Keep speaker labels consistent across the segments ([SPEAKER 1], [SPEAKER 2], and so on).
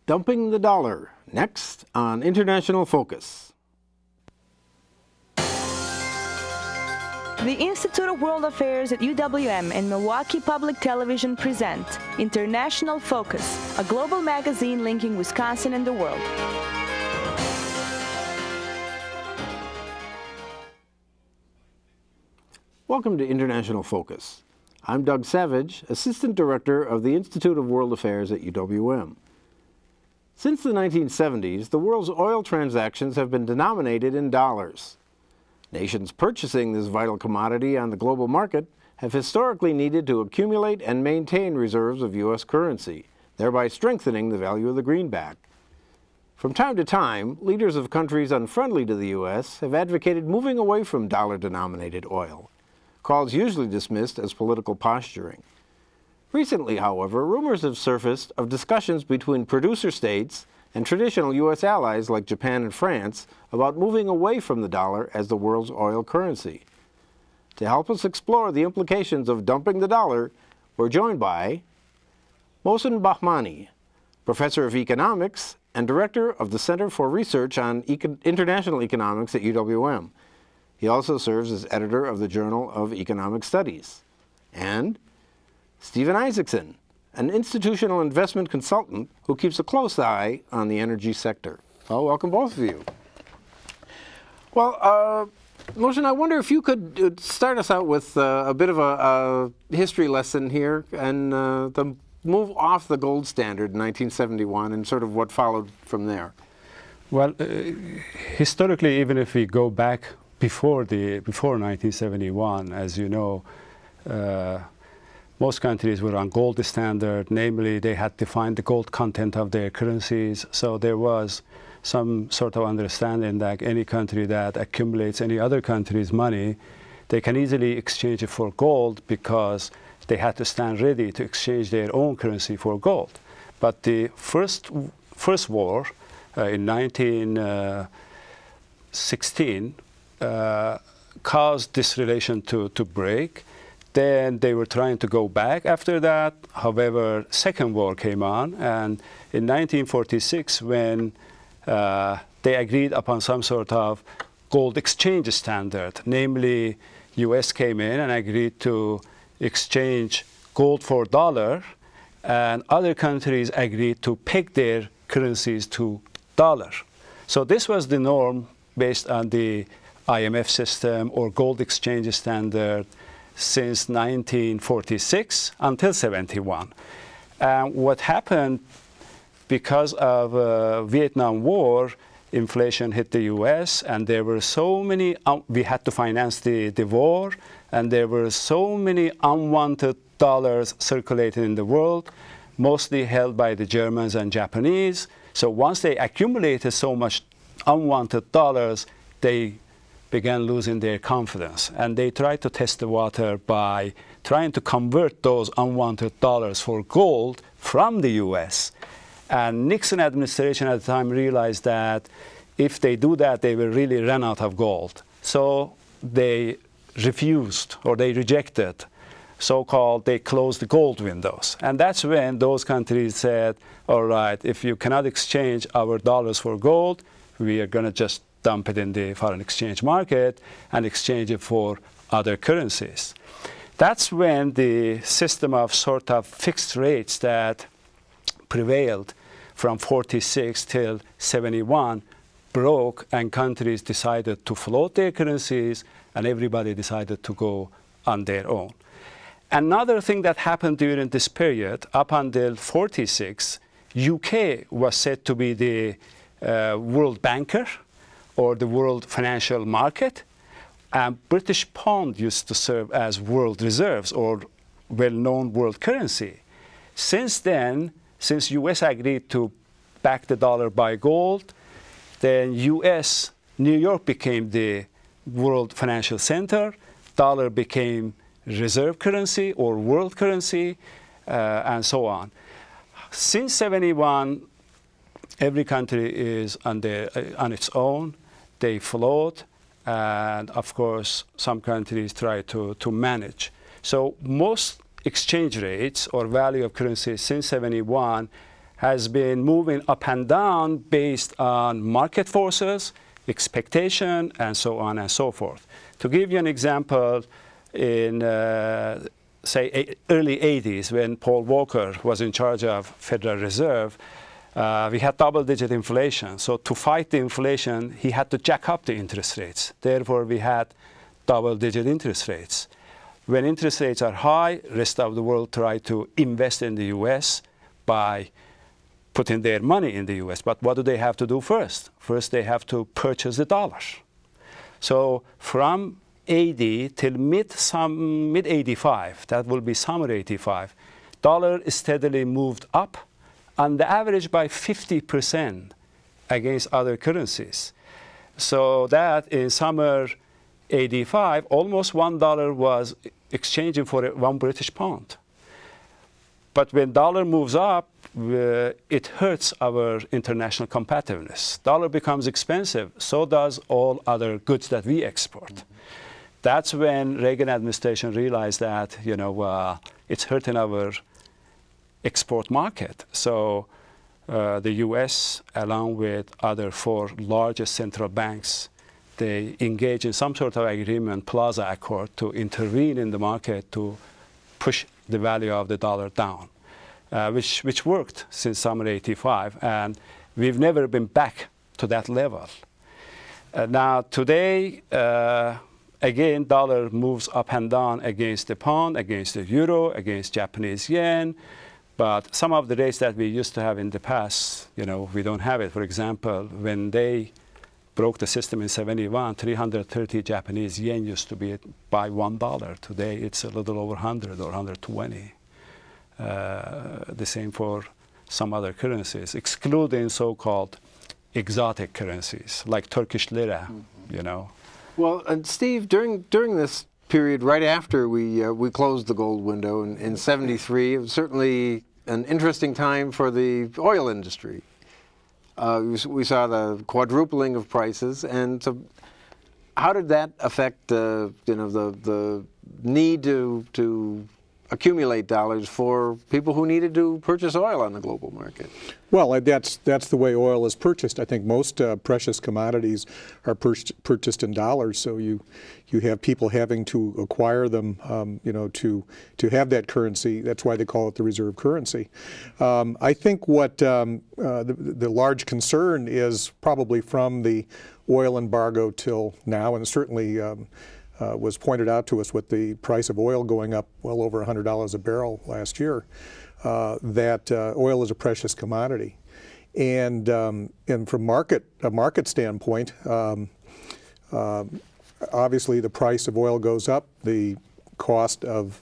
[SPEAKER 1] Dumping the dollar, next on International Focus.
[SPEAKER 2] The Institute of World Affairs at UWM and Milwaukee Public Television present International Focus, a global magazine linking Wisconsin and the world.
[SPEAKER 1] Welcome to International Focus. I'm Doug Savage, Assistant Director of the Institute of World Affairs at UWM. Since the 1970s, the world's oil transactions have been denominated in dollars. Nations purchasing this vital commodity on the global market have historically needed to accumulate and maintain reserves of U.S. currency, thereby strengthening the value of the greenback. From time to time, leaders of countries unfriendly to the U.S. have advocated moving away from dollar-denominated oil, calls usually dismissed as political posturing. Recently, however, rumors have surfaced of discussions between producer states and traditional U.S. allies like Japan and France about moving away from the dollar as the world's oil currency. To help us explore the implications of dumping the dollar, we're joined by Mohsen Bahmani, Professor of Economics and Director of the Center for Research on International Economics at UWM. He also serves as editor of the Journal of Economic Studies. And Stephen Issacson, an institutional investment consultant who keeps a close eye on the energy sector. Well, welcome both of you. Well, Mohsen, I wonder if you could start us out with a bit of a history lesson here and the move off the gold standard in 1971 and sort of what followed from there.
[SPEAKER 3] Well, historically, even if we go back before 1971, as you know, most countries were on gold standard, namely they had defined the gold content of their currencies, so there was some sort of understanding that any country that accumulates any other country's money, they can easily exchange it for gold because they had to stand ready to exchange their own currency for gold. But the first war in 1916 caused this relation to break. Then they were trying to go back after that. However, Second War came on, and in 1946, when they agreed upon some sort of gold exchange standard, namely U.S. came in and agreed to exchange gold for dollar, and other countries agreed to peg their currencies to dollar. So this was the norm based on the IMF system or gold exchange standard since 1946 until 71. What happened because of Vietnam War, inflation hit the US, and there were so many, we had to finance the war, and there were so many unwanted dollars circulating in the world, mostly held by the Germans and Japanese. So once they accumulated so much unwanted dollars, they began losing their confidence. And they tried to test the water by trying to convert those unwanted dollars for gold from the US. And Nixon administration at the time realized that if they do that, they will really run out of gold. So they refused, or they rejected, so-called, they closed the gold windows. And that's when those countries said, all right, if you cannot exchange our dollars for gold, we are going to just dump it in the foreign exchange market and exchange it for other currencies. That's when the system of sort of fixed rates that prevailed from 46 till 71 broke, and countries decided to float their currencies, and everybody decided to go on their own. Another thing that happened during this period, up until 46, UK was said to be the world banker or the world financial market, and British pound used to serve as world reserves or well-known world currency. Since then, since US agreed to back the dollar by gold, then US, New York became the world financial center, dollar became reserve currency or world currency, and so on. Since 71, every country is on its own. They float, and of course, some countries try to manage. So most exchange rates or value of currencies since 71 has been moving up and down based on market forces, expectation, and so on and so forth. To give you an example, in say early 80s, when Paul Volcker was in charge of Federal Reserve, we had double-digit inflation. So to fight the inflation, he had to jack up the interest rates. Therefore, we had double-digit interest rates. When interest rates are high, rest of the world try to invest in the US by putting their money in the US. But what do they have to do first? First, they have to purchase the dollar. So from AD till mid-85, that will be summer 85, dollar steadily moved up on the average by 50% against other currencies. So that in summer 85, almost $1 was exchanging for 1 British pound. But when dollar moves up, it hurts our international competitiveness. Dollar becomes expensive, so does all other goods that we export. Mm-hmm. That's when Reagan administration realized that, you know, it's hurting our export market. So the US, along with other 4 largest central banks, they engage in some sort of agreement, Plaza Accord, to intervene in the market to push the value of the dollar down, which worked since summer 85. And we've never been back to that level. Now today, again, dollar moves up and down against the pound, against the euro, against Japanese yen. But some of the rates that we used to have in the past, you know, we don't have it. For example, when they broke the system in 71, 330 Japanese yen used to be by $1. Today, it's a little over 100 or 120. The same for some other currencies, excluding so-called exotic currencies, like Turkish lira, you know.
[SPEAKER 1] Well, and Steve, during this period, right after we closed the gold window in 73, it was certainly an interesting time for the oil industry. We saw the quadrupling of prices, and so how did that affect you know, the need to accumulate dollars for people who needed to purchase oil on the global market?
[SPEAKER 4] Well, that's the way oil is purchased. I think most precious commodities are purchased in dollars, so you have people having to acquire them, you know, to have that currency. That's why they call it the reserve currency. I think what the large concern is probably from the oil embargo till now, and certainly was pointed out to us with the price of oil going up well over $100 a barrel last year, that oil is a precious commodity. And from a market standpoint, obviously the price of oil goes up, the cost of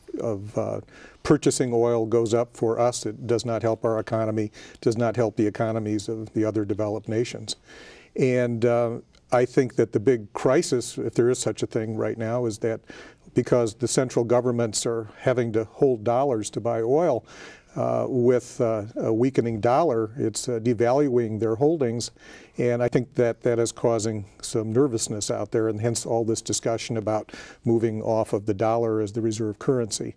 [SPEAKER 4] purchasing oil goes up for us. It does not help our economy, does not help the economies of the other developed nations. And I think that the big crisis, if there is such a thing right now, is that because the central governments are having to hold dollars to buy oil, with a weakening dollar, it's devaluing their holdings, and I think that is causing some nervousness out there, and hence all this discussion about moving off of the dollar as the reserve currency.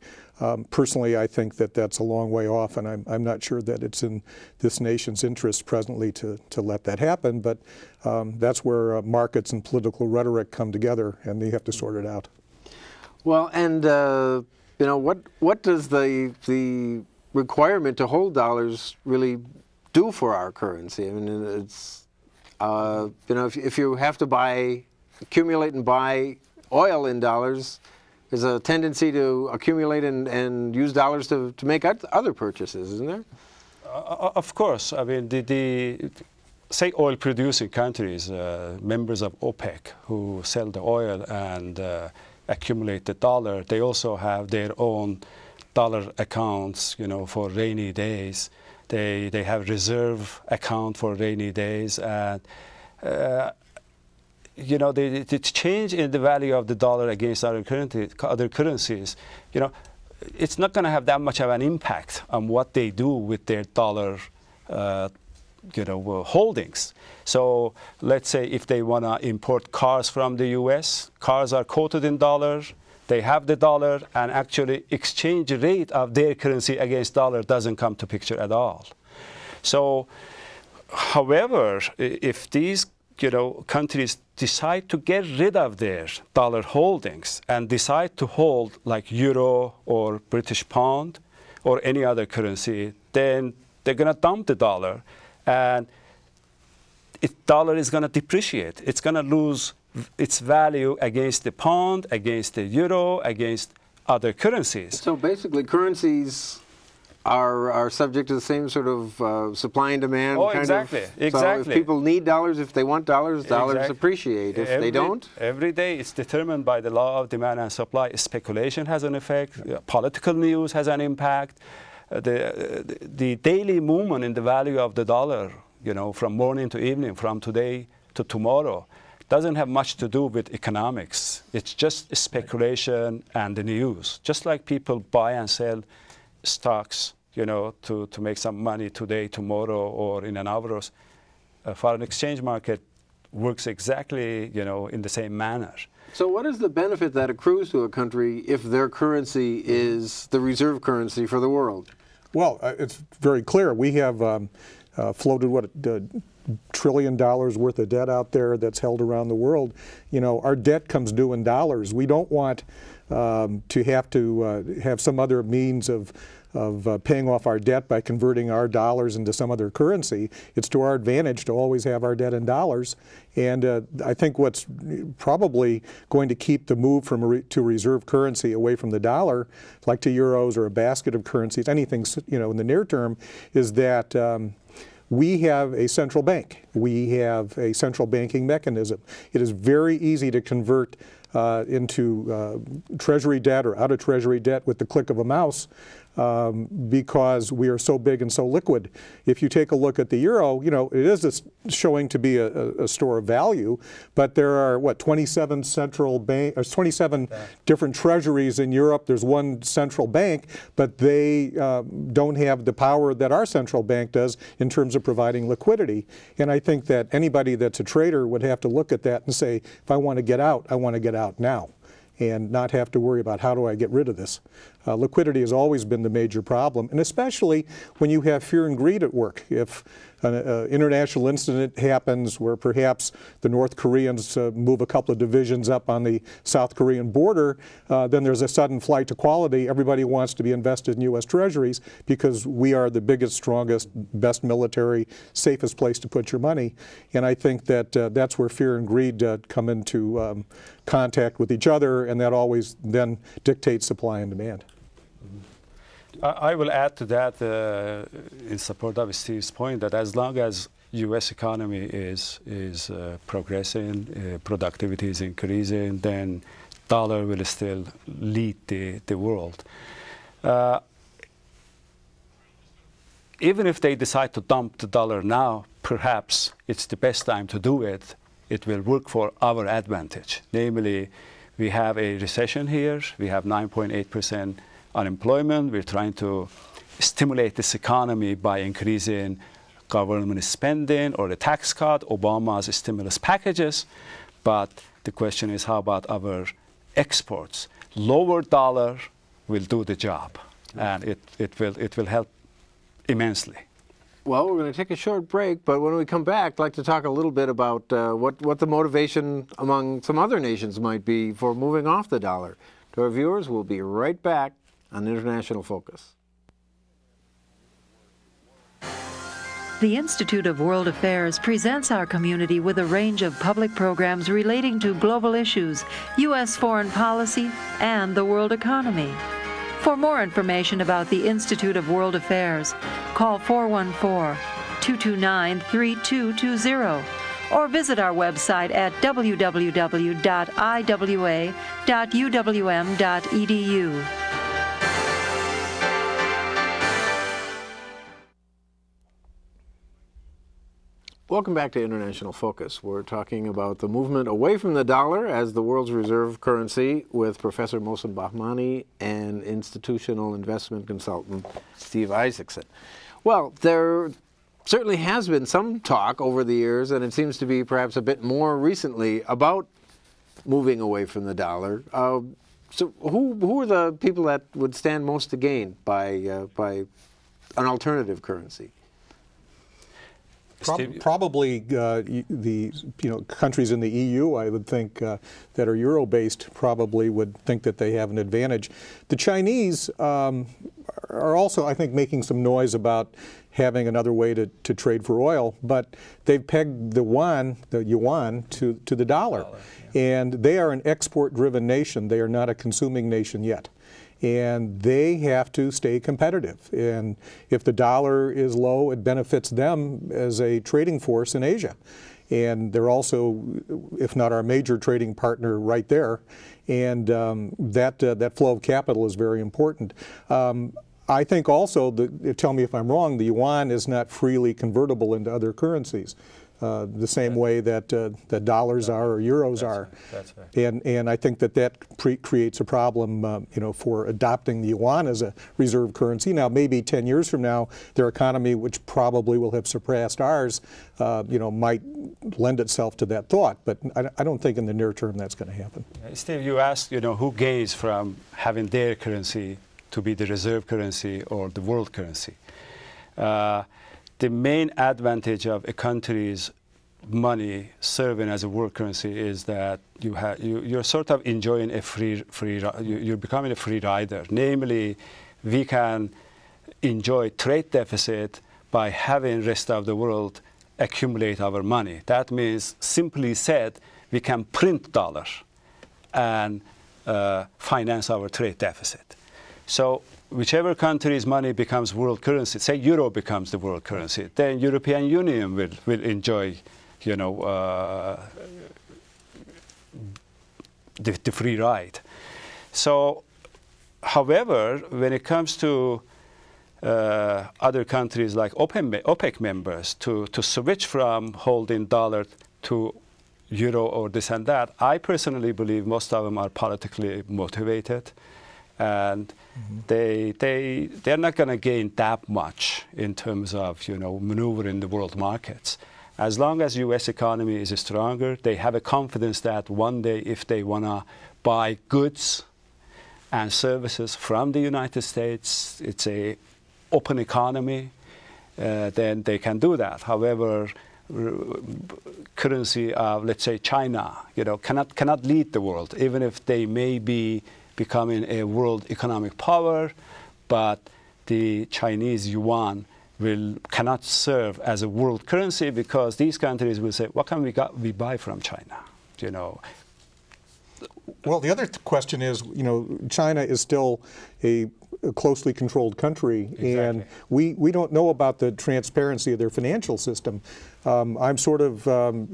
[SPEAKER 4] Personally, I think that that's a long way off, and I'm not sure that it's in this nation's interest presently to let that happen, but that's where markets and political rhetoric come together, and you have to sort it out.
[SPEAKER 1] Well, and you know, what does the requirement to hold dollars really do for our currency? I mean, it's you know, if you have to accumulate and buy oil in dollars, there's a tendency to accumulate and use dollars to make other purchases, isn't there?
[SPEAKER 3] Of course. I mean, say oil-producing countries, members of OPEC, who sell the oil and accumulate the dollar, they also have their own dollar accounts, you know, for rainy days. They have reserve account for rainy days, and you know, the change in the value of the dollar against other currencies, you know, it's not going to have that much of an impact on what they do with their dollar, you know, holdings. So let's say if they want to import cars from the U.S., cars are quoted in dollars. They have the dollar, and actually exchange rate of their currency against dollar doesn't come to picture at all. So, however, if these countries decide to get rid of their dollar holdings and decide to hold like euro or British pound or any other currency, then they're going to dump the dollar, and dollar is going to depreciate. It's going to lose its value against the pound, against the euro, against other currencies.
[SPEAKER 1] So basically, currencies are subject to the same sort of supply and demand kind
[SPEAKER 3] exactly,
[SPEAKER 1] of.
[SPEAKER 3] exactly.
[SPEAKER 1] So if people need dollars, if they want dollars, dollars appreciate. If they don't?
[SPEAKER 3] Every day it's determined by the law of demand and supply. Speculation has an effect. Political news has an impact. The daily movement in the value of the dollar, from morning to evening, from today to tomorrow, doesn't have much to do with economics. It's just speculation and the news. Just like people buy and sell stocks, to make some money today, tomorrow, or in an hour. A foreign exchange market works exactly, in the same manner.
[SPEAKER 1] So what is the benefit that accrues to a country if their currency is the reserve currency for the world?
[SPEAKER 4] Well, it's very clear. We have floated, $1 trillion worth of debt out there that's held around the world. Our debt comes due in dollars. We don't want to have some other means of paying off our debt by converting our dollars into some other currency. It's to our advantage to always have our debt in dollars. And I think what's probably going to keep the move to reserve currency away from the dollar, like to euros or a basket of currencies, anything in the near term, is that we have a central bank. We have a central banking mechanism. It is very easy to convert into treasury debt or out of treasury debt with the click of a mouse because we are so big and so liquid. If you take a look at the euro, it is showing to be a store of value, but there are, 27 27 different treasuries in Europe. There's one central bank, but they don't have the power that our central bank does in terms of providing liquidity. And I think that anybody that's a trader would have to look at that and say, if I want to get out, I want to get out now, and not have to worry about how do I get rid of this. Liquidity has always been the major problem, and especially when you have fear and greed at work. If an international incident happens where perhaps the North Koreans move a couple of divisions up on the South Korean border, then there's a sudden flight to quality. Everybody wants to be invested in U.S. Treasuries because we are the biggest, strongest, best military, safest place to put your money. And I think that that's where fear and greed come into contact with each other, and that always then dictates supply and demand.
[SPEAKER 3] I will add to that in support of Steve's point that as long as U.S. economy is progressing, productivity is increasing, then dollar will still lead the world. Even if they decide to dump the dollar now, perhaps it's the best time to do it. It will work for our advantage. Namely, we have a recession here. We have 9.8% unemployment. We're trying to stimulate this economy by increasing government spending or the tax cut, Obama's stimulus packages. But the question is, how about our exports? Lower dollar will do the job, and it will help immensely.
[SPEAKER 1] Well, we're going to take a short break, but when we come back, I'd like to talk a little bit about what the motivation among some other nations might be for moving off the dollar. To our viewers, we'll be right back on International Focus.
[SPEAKER 5] The Institute of World Affairs presents our community with a range of public programs relating to global issues, U.S. foreign policy, and the world economy. For more information about the Institute of World Affairs, call 414-229-3220 or visit our website at www.iwa.uwm.edu.
[SPEAKER 1] Welcome back to International Focus. We're talking about the movement away from the dollar as the world's reserve currency with Professor Mohsen Bahmani and institutional investment consultant Steve Issacson. Well, there certainly has been some talk over the years, and it seems to be perhaps a bit more recently, about moving away from the dollar. So who are the people that would stand most to gain by an alternative currency?
[SPEAKER 4] Probably the countries in the EU, I would think, that are euro-based probably would think that they have an advantage. The Chinese are also, I think, making some noise about having another way to trade for oil, but they've pegged the yuan, to the dollar. And they are an export-driven nation. They are not a consuming nation yet. And they have to stay competitive. And if the dollar is low, it benefits them as a trading force in Asia. And they're also, if not our major trading partner, right there. And that flow of capital is very important. I think also, tell me if I'm wrong, the yuan is not freely convertible into other currencies. The same way that dollars are or euros are.
[SPEAKER 3] That's right.
[SPEAKER 4] And I think that creates a problem, for adopting the yuan as a reserve currency. Now, maybe 10 years from now, their economy, which probably will have surpassed ours, might lend itself to that thought. But I don't think in the near term that's going to happen.
[SPEAKER 3] Steve, you asked, who gains from having their currency to be the reserve currency or the world currency. The main advantage of a country's money serving as a world currency is that you're sort of enjoying a you're becoming a free rider. Namely, we can enjoy trade deficit by having rest of the world accumulate our money. That means, simply said, we can print dollars and finance our trade deficit. So whichever country's money becomes world currency, say euro becomes the world currency, then European Union will enjoy, the free ride. So, however, when it comes to other countries like OPEC members to switch from holding dollar to euro or this and that, I personally believe most of them are politically motivated. And they're not going to gain that much in terms of maneuvering the world markets. As long as U.S. economy is stronger, they have a confidence that one day, if they want to buy goods and services from the United States, it's a open economy, then they can do that. However, currency of, let's say, China, cannot lead the world, even if they may be becoming a world economic power, but the Chinese yuan cannot serve as a world currency because these countries will say, what can we buy from China?
[SPEAKER 4] Well, the other question is, China is still a closely controlled country, exactly. And we don't know about the transparency of their financial system. I'm sort of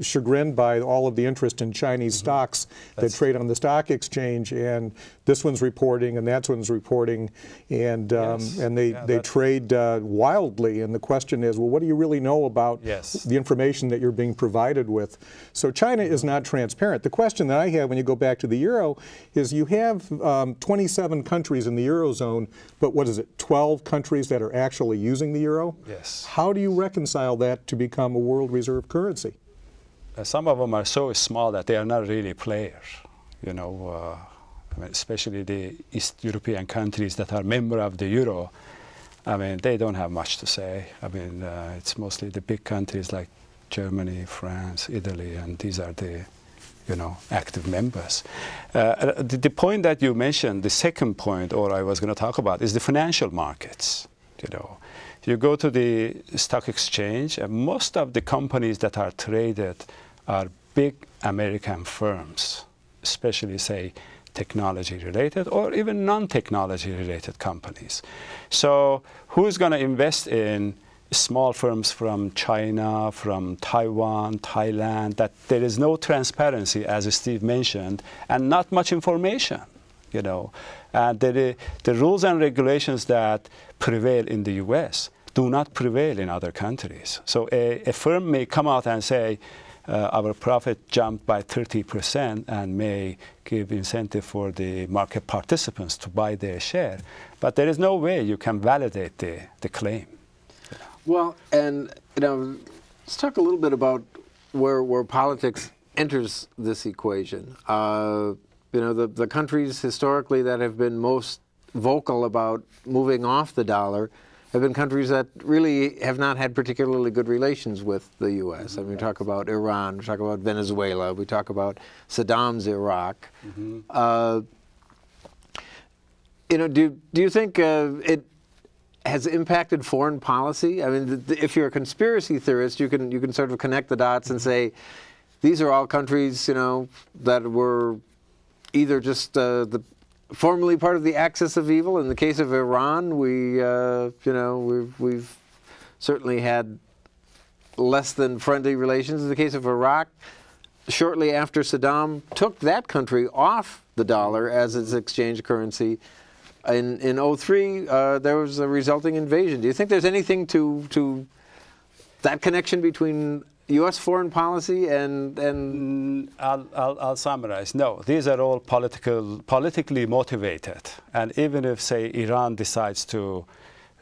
[SPEAKER 4] chagrined by all of the interest in Chinese stocks that trade on the stock exchange, and this one's reporting and that one's reporting, and they trade wildly. And the question is, well, what do you really know about the information that you're being provided with? So China is not transparent. The question that I have when you go back to the euro is you have 27 countries in the Eurozone, but what is it, 12 countries that are actually using the euro?
[SPEAKER 3] Yes.
[SPEAKER 4] How do you reconcile that to become a world reserve currency?
[SPEAKER 3] Some of them are so small that they are not really players, especially the East European countries that are member of the euro. They don't have much to say. It's mostly the big countries like Germany, France, Italy, and these are the active members. The point that you mentioned, the second point, or I was going to talk about, is the financial markets. You go to the stock exchange, and most of the companies that are traded are big American firms, especially, say, technology-related or even non-technology-related companies. So who's going to invest in small firms from China, from Taiwan, Thailand, that there is no transparency, as Steve mentioned, and not much information, And the rules and regulations that prevail in the U.S. do not prevail in other countries. So a firm may come out and say, our profit jumped by 30% and may give incentive for the market participants to buy their share. But there is no way you can validate the claim.
[SPEAKER 1] Well, and let's talk a little bit about where politics enters this equation. The countries historically that have been most vocal about moving off the dollar have been countries that really have not had particularly good relations with the U.S. I mean, we talk about Iran, we talk about Venezuela, we talk about Saddam's Iraq. You know, do you think it has impacted foreign policy? I mean, if you're a conspiracy theorist, you can sort of connect the dots and say, these are all countries, you know, that were either just formerly part of the axis of evil. In the case of Iran, you know, we've certainly had less than friendly relations. In the case of Iraq, shortly after Saddam took that country off the dollar as its exchange currency, in 2003, there was a resulting invasion. Do you think there's anything to that connection between U.S. foreign policy and
[SPEAKER 3] I'll summarize. No, these are all politically motivated. And even if, say, Iran decides to,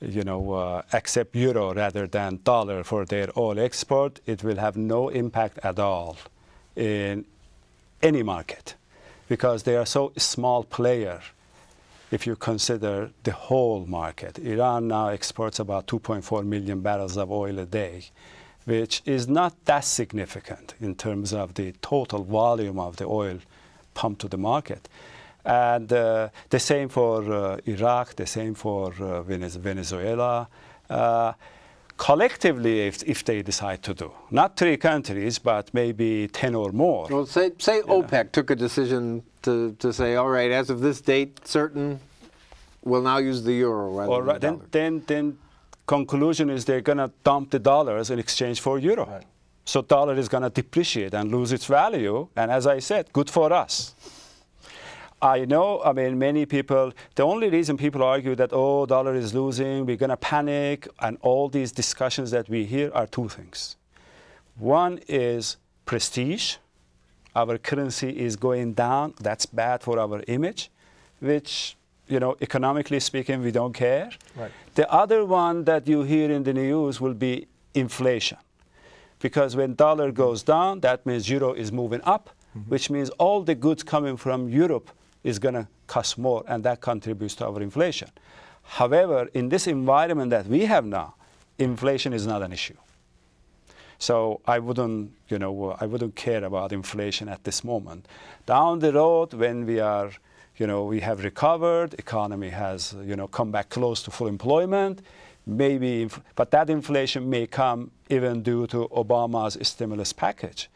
[SPEAKER 3] you know, accept euro rather than dollar for their oil export, it will have no impact at all in any market, because they are so small player. If you consider the whole market, Iran now exports about 2.4 million barrels of oil a day, which is not that significant in terms of the total volume of the oil pumped to the market. And the same for Iraq, the same for Venezuela. Collectively, if they decide to do, not 3 countries, but maybe 10 or more.
[SPEAKER 1] Well, say OPEC took a decision to say, all right, as of this date, certain will now use the euro rather than the dollar.
[SPEAKER 3] Then conclusion is they're going to dump the dollars in exchange for euro.
[SPEAKER 1] Right.
[SPEAKER 3] So dollar is going to depreciate and lose its value. And as I said, good for us. I know, I mean, many people, the only reason people argue that, oh, dollar is losing, we're going to panic, and all these discussions that we hear are 2 things. One is prestige. Our currency is going down. That's bad for our image, which, you know, economically speaking, we don't care.
[SPEAKER 4] Right.
[SPEAKER 3] The other one that you hear in the news will be inflation. Because when dollar goes down, that means euro is moving up, which means all the goods coming from Europe is going to cost more, and that contributes to our inflation. However, in this environment that we have now, inflation is not an issue. So I wouldn't, you know, I wouldn't care about inflation at this moment. Down the road, when we are, you know, we have recovered, economy has, you know, come back close to full employment, maybe, but that inflation may come even due to Obama's stimulus package,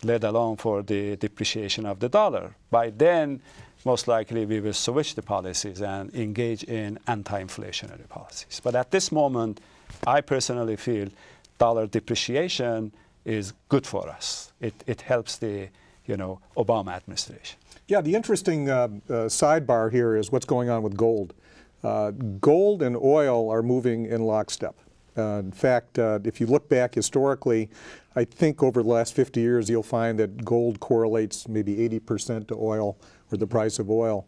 [SPEAKER 3] let alone for the depreciation of the dollar. By then, most likely we will switch the policies and engage in anti-inflationary policies. But at this moment, I personally feel dollar depreciation is good for us. It helps the, you know, Obama administration.
[SPEAKER 4] Yeah, the interesting sidebar here is what's going on with gold. Gold and oil are moving in lockstep. In fact, if you look back historically, I think over the last 50 years, you'll find that gold correlates maybe 80% to oil, or the price of oil.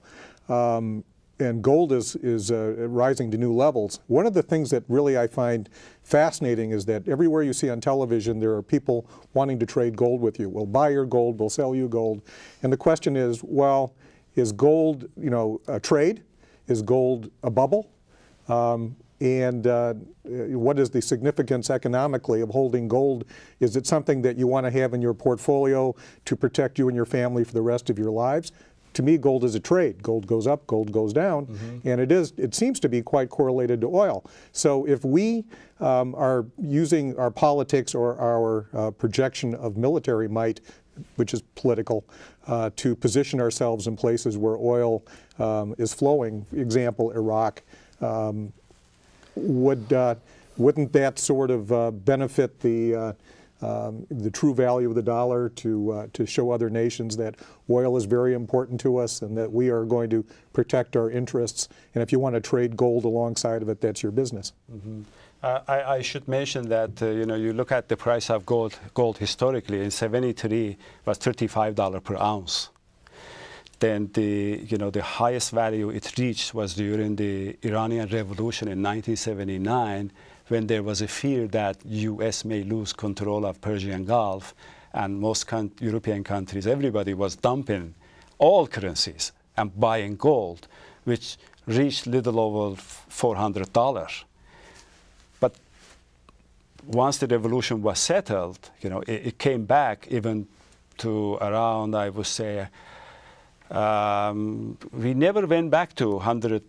[SPEAKER 4] And gold is rising to new levels. One of the things that really I find fascinating is that everywhere you see on television, there are people wanting to trade gold with you. We'll buy your gold, we'll sell you gold. And the question is, well, is gold, you know, a trade? Is gold a bubble? And what is the significance economically of holding gold? Is it something that you want to have in your portfolio to protect you and your family for the rest of your lives? To me, gold is a trade. Gold goes up, gold goes down, and it seems to be quite correlated to oil. So if we are using our politics or our projection of military might, which is political, to position ourselves in places where oil is flowing, example, Iraq, wouldn't that sort of benefit the true value of the dollar to show other nations that oil is very important to us and that we are going to protect our interests? And if you want to trade gold alongside of it, that's your business.
[SPEAKER 3] I should mention that you know, you look at the price of gold historically in '73 was $35 per ounce. Then the highest value it reached was during the Iranian Revolution in 1979, when there was a fear that U.S. may lose control of Persian Gulf, and most European countries, everybody was dumping all currencies and buying gold, which reached little over $400. once the revolution was settled, you know, it came back even to around, I would say, we never went back to $100,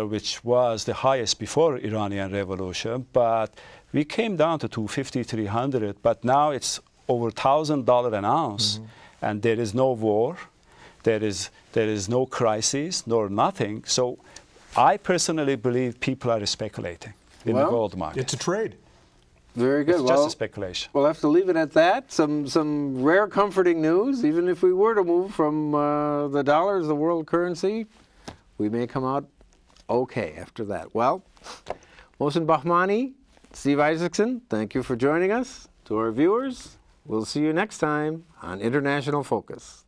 [SPEAKER 3] which was the highest before Iranian revolution, but we came down to $250, $300, but now it's over $1,000 an ounce, and there is no war, there is no crisis, nor nothing. So I personally believe people are speculating in the gold market.
[SPEAKER 4] It's a trade.
[SPEAKER 1] Very good.
[SPEAKER 3] It's just a speculation.
[SPEAKER 1] We'll have to leave it at that. Some rare comforting news. Even if we were to move from the dollar as the world currency, we may come out okay after that. Well, Mohsen Bahmani, Steve Issacson, thank you for joining us. To our viewers, we'll see you next time on International Focus.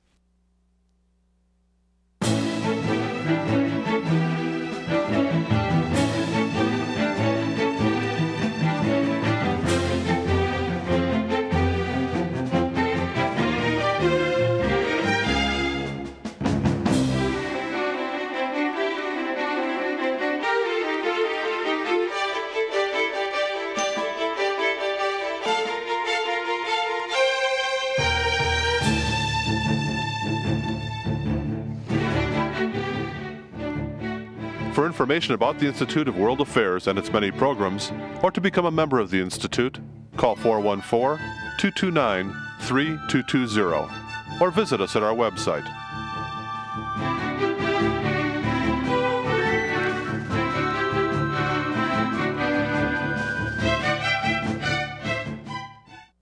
[SPEAKER 6] For information about the Institute of World Affairs and its many programs, or to become a member of the Institute, call 414-229-3220 or visit us at our website.